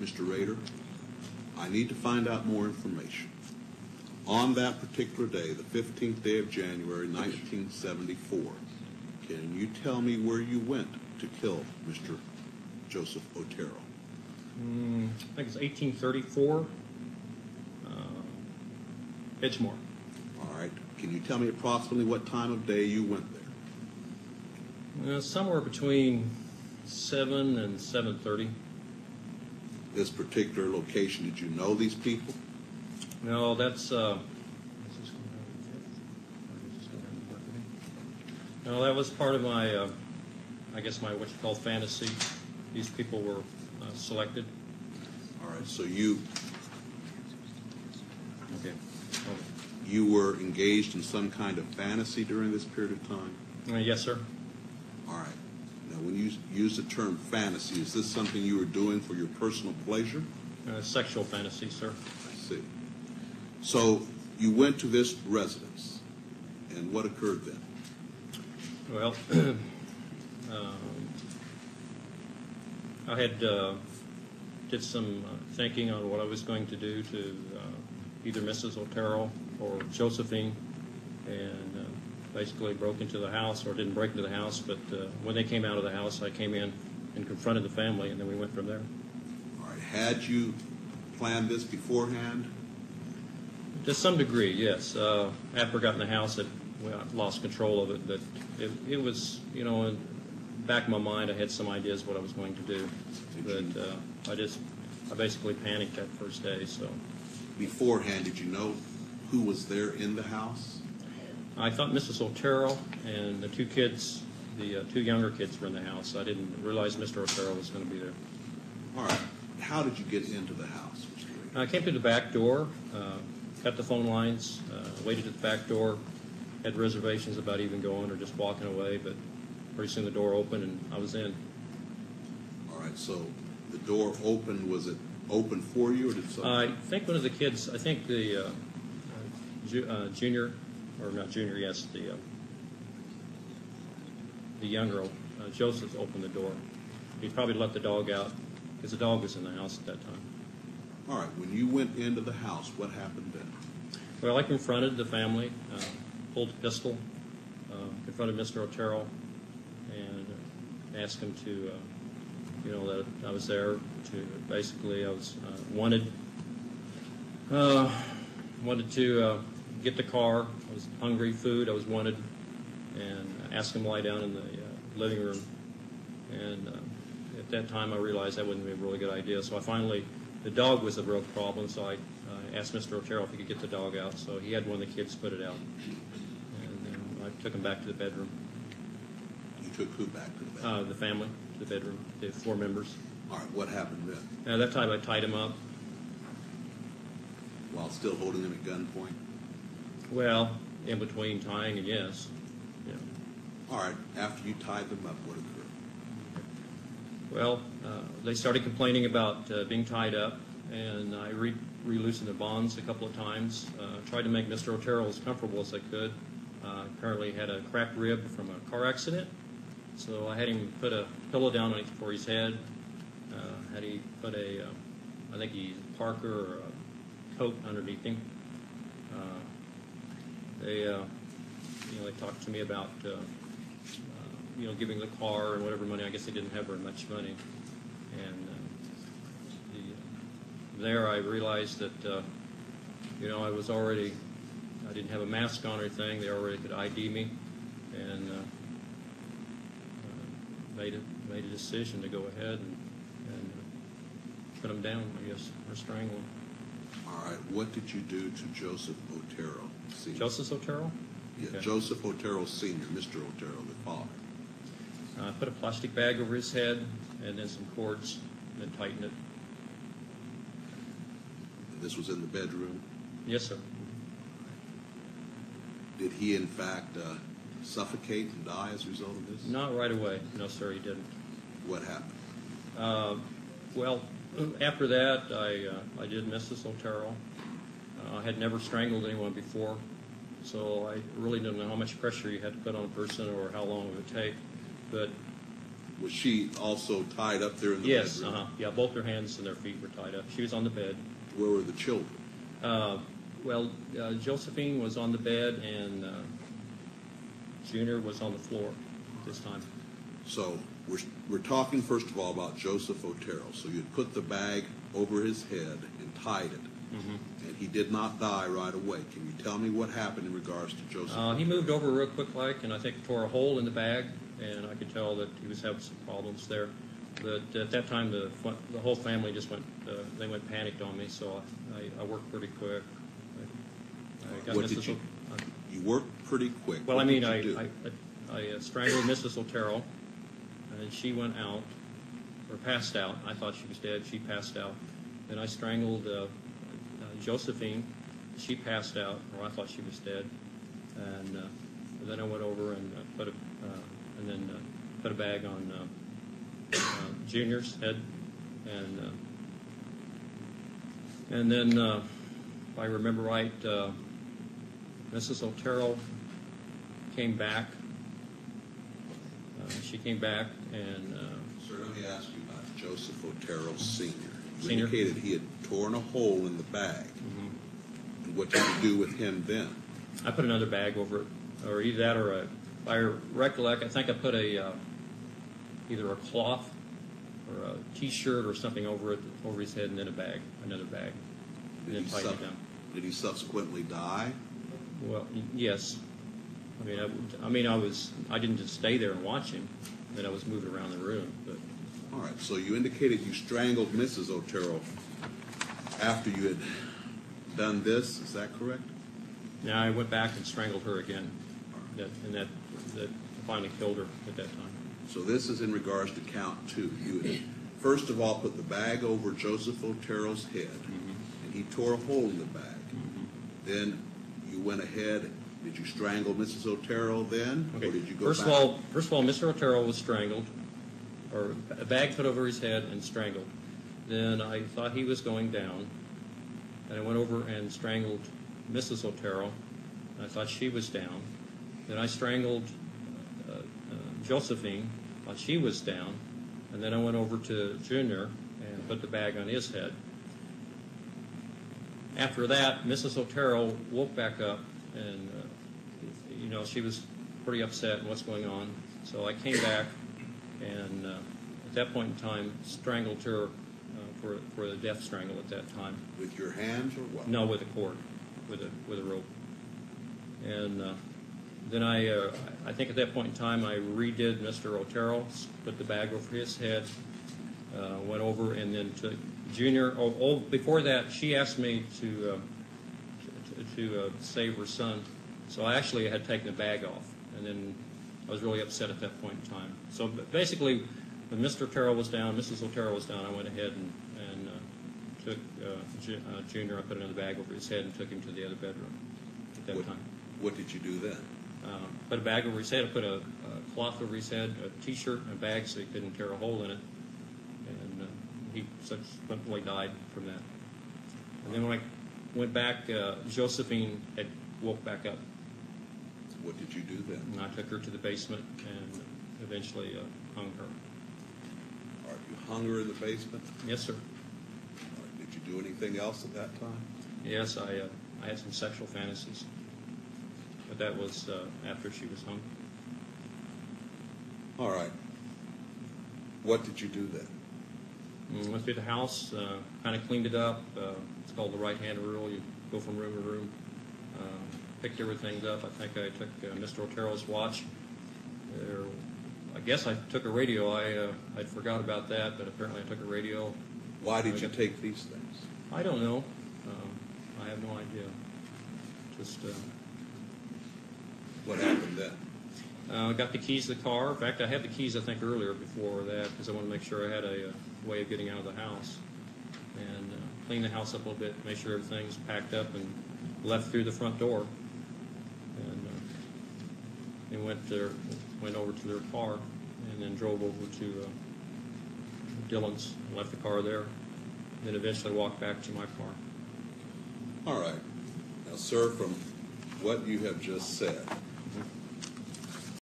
Mr. Rader, I need to find out more information. On that particular day, the 15th day of January, 1974, can you tell me where you went to kill Mr. Joseph Otero? I think it's 1834, Edgemore. All right. Can you tell me approximately what time of day you went there? Somewhere between 7 and 7:30. This particular location, did you know these people? No, that's no, that was part of my, I guess my what you call fantasy. These people were selected. All right. So you Okay. you were engaged in some kind of fantasy during this period of time? Yes, sir. All right. Now, when you use the term fantasy, is this something you were doing for your personal pleasure? Sexual fantasy, sir. I see. So you went to this residence, and what occurred then? Well, I had did some thinking on what I was going to do to either Mrs. Otero or Josephine, and basically broke into the house, or didn't break into the house, but when they came out of the house, I came in and confronted the family, and then we went from there. All right. Had you planned this beforehand? To some degree, yes. After I got in the house, I lost control of it, but it was, you know, in the back of my mind, I had some ideas what I was going to do, but I basically panicked that first day. So Beforehand, did you know who was there in the house? I thought Mrs. Otero and the two kids, the two younger kids, were in the house. I didn't realize Mr. Otero was going to be there. All right. How did you get into the house, Mr. Ray? I came through the back door, cut the phone lines, waited at the back door, had reservations about even going or just walking away, but pretty soon the door opened and I was in. All right. So the door opened. Was it open for you, or did something? I think one of the kids, I think the junior, or not junior, yes, the younger, Joseph, opened the door. He probably let the dog out because the dog was in the house at that time. All right. When you went into the house, what happened then? Well, I confronted the family, pulled a pistol, confronted Mr. Otero, and asked him to, you know, that I was there to, basically, I was wanted to get the car. I was hungry, food, I was wanted, and asked him to lie down in the living room. And at that time, I realized that wouldn't be a really good idea. So I finally, the dog was a real problem, so I asked Mr. Otero if he could get the dog out. So he had one of the kids put it out. And then I took him back to the bedroom. You took who back to the bedroom? The family, to the bedroom, the 4 members. All right. What happened then? At that time, I tied him up. While still holding him at gunpoint? Well, in between tying and yes. Yeah. All right. After you tied them up, what occurred? Well, they started complaining about being tied up, and I re-loosened the bonds a couple of times. Tried to make Mr. Otero as comfortable as I could. Apparently had a cracked rib from a car accident, so I had him put a pillow down for his head. Had he put a, I think he's a Parker or a coat underneath him. They talked to me about, giving the car and whatever money. I guess they didn't have very much money. And there I realized that, I didn't have a mask on or anything. They already could ID me, and made a decision to go ahead and put him down, I guess, or strangle him. All right. What did you do to Joseph Otero Sr.? Joseph Otero? Yeah, Okay. Joseph Otero Sr., Mr. Otero, the father. I put a plastic bag over his head and then some cords and then tightened it. This was in the bedroom? Yes, sir. Did he, in fact, suffocate and die as a result of this? Not right away. No, sir, he didn't. What happened? Well, after that, I did Mrs. Otero. I had never strangled anyone before, so I really didn't know how much pressure you had to put on a person or how long it would take. But Was she also tied up there in the Yes, bedroom? yeah, both her hands and their feet were tied up. She was on the bed. Where were the children? Josephine was on the bed, and Junior was on the floor at this time. So we're talking first of all about Joseph Otero. So you'd put the bag over his head and tied it, and he did not die right away. Can you tell me what happened in regards to Joseph Otero? He moved over real quick like, and I think tore a hole in the bag, and I could tell that he was having some problems there. But at that time, the whole family just went panicked on me, so I worked pretty quick. You worked pretty quick. Well, what I mean, did you do? I strangled Mrs. Otero, and she went out, or passed out. I thought she was dead. She passed out. Then I strangled Josephine. She passed out, or I thought she was dead. And then I went over and put a bag on Junior's head, and then if I remember right, Mrs. Otero came back. She came back and. Sir, let me ask you about Joseph Otero Sr. You Senior? indicated he had torn a hole in the bag. And what did you do with him then? I put another bag over it, or either that or if I recollect, I think I put either a cloth or a T-shirt or something over his head, and then another bag, and then tighten it down. Did he subsequently die? Well, yes. I didn't just stay there and watch him. Then I was moving around the room. But All right. So you indicated you strangled Mrs. Otero after you had done this. Is that correct? now I went back and strangled her again, and that finally killed her at that time. So this is in regards to count 2. You had, first of all, put the bag over Joseph Otero's head, and he tore a hole in the bag. Then you went ahead. Did you strangle Mrs. Otero then, Okay. or did you go First back? of all, Mr. Otero was strangled, or a bag put over his head and strangled. Then I thought he was going down, and I went over and strangled Mrs. Otero. I thought she was down. Then I strangled Josephine, thought she was down, and then I went over to Junior and put the bag on his head. After that, Mrs. Otero woke back up, and she was pretty upset and what's going on. So I came back, and at that point in time, strangled her for a death strangle at that time. With your hands or what? No, with a cord, with a rope. And then I think at that point in time, I redid Mr. Otero, put the bag over his head, went over, and then took Junior. Before that, she asked me to save her son, so I actually had taken the bag off, and then I was really upset at that point in time. So basically, when Mr. Otero was down, Mrs. Otero was down, I went ahead and took Junior. I put another bag over his head and took him to the other bedroom at that time. What did you do then? Put a bag over his head. I put a cloth over his head, a T-shirt, and a bag so he couldn't tear a hole in it. And he subsequently died from that. And then when I went back, Josephine had woke back up. What did you do then? And I took her to the basement and eventually hung her. All right, you hung her in the basement? Yes, sir. All right, did you do anything else at that time? Yes, I had some sexual fantasies. But that was after she was hung. All right. What did you do then? Went through the house, kind of cleaned it up. It's called the right-hand rule. You go from room to room. Picked everything up. I think I took Mr. Otero's watch. I guess I took a radio. I forgot about that, but apparently I took a radio. Why did you take these things? I don't know. I have no idea. Just... What happened then? I got the keys to the car. In fact, I had the keys, I think, earlier before that because I wanted to make sure I had a way of getting out of the house. And clean the house up a little bit, make sure everything's packed up, and left through the front door. And they went over to their car, and then drove over to Dillon's and left the car there. Then eventually walked back to my car. All right. Now, sir, from what you have just said,